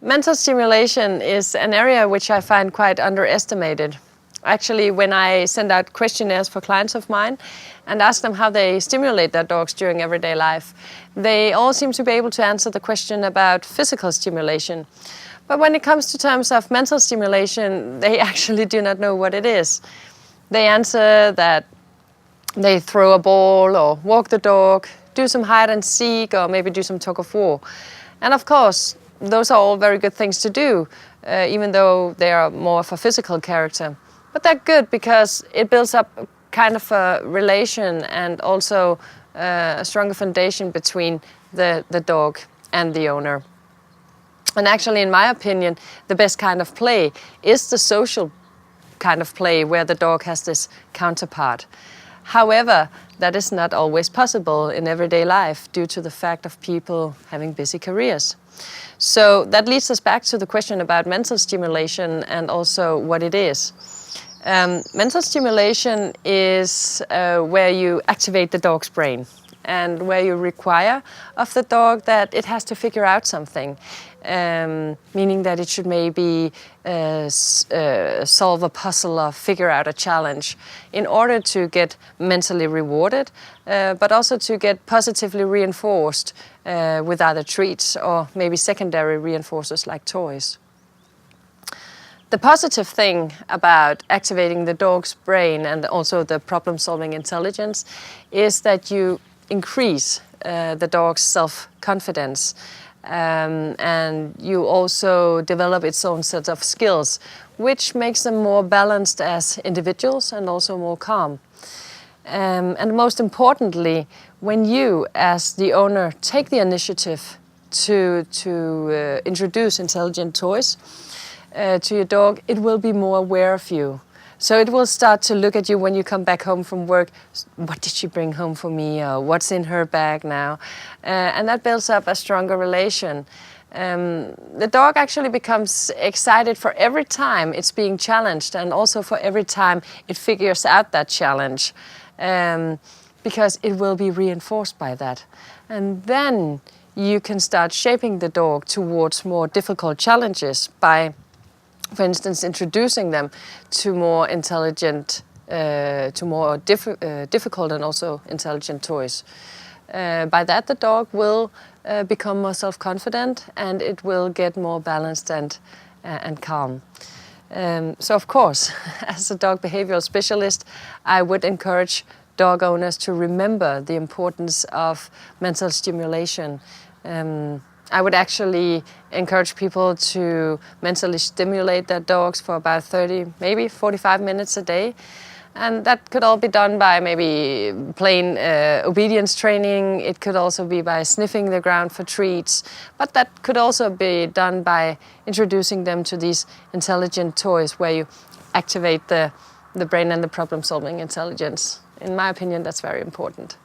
Mental stimulation is an area which I find quite underestimated. Actually, when I send out questionnaires for clients of mine and ask them how they stimulate their dogs during everyday life, they all seem to be able to answer the question about physical stimulation. But when it comes to terms of mental stimulation, they actually do not know what it is. They answer that they throw a ball or walk the dog, do some hide and seek, or maybe do some tug of war. And of course, those are all very good things to do, even though they are more of a physical character. But they're good because it builds up kind of a relation and also a stronger foundation between the dog and the owner. And actually, in my opinion, the best kind of play is the social kind of play where the dog has this counterpart. However, that is not always possible in everyday life due to the fact of people having busy careers. So that leads us back to the question about mental stimulation and also what it is. Mental stimulation is where you activate the dog's brain and where you require of the dog that it has to figure out something, meaning that it should maybe solve a puzzle or figure out a challenge in order to get mentally rewarded, but also to get positively reinforced with either treats or maybe secondary reinforcers like toys. The positive thing about activating the dog's brain and also the problem-solving intelligence is that you increase the dog's self-confidence, and you also develop its own set of skills, which makes them more balanced as individuals and also more calm. And most importantly, when you, as the owner, take the initiative to introduce intelligent toys to your dog, it will be more aware of you. So it will start to look at you when you come back home from work. What did she bring home for me? Or what's in her bag now? And that builds up a stronger relation. The dog actually becomes excited for every time it's being challenged and also for every time it figures out that challenge, because it will be reinforced by that. And then you can start shaping the dog towards more difficult challenges by, for instance, introducing them to more intelligent, to more difficult and also intelligent toys. By that, the dog will become more self-confident and it will get more balanced and calm. So, of course, as a dog behavioral specialist, I would encourage dog owners to remember the importance of mental stimulation. I would actually encourage people to mentally stimulate their dogs for about 30, maybe 45 minutes a day. And that could all be done by maybe plain obedience training. It could also be by sniffing the ground for treats. But that could also be done by introducing them to these intelligent toys where you activate the brain and the problem-solving intelligence. In my opinion, that's very important.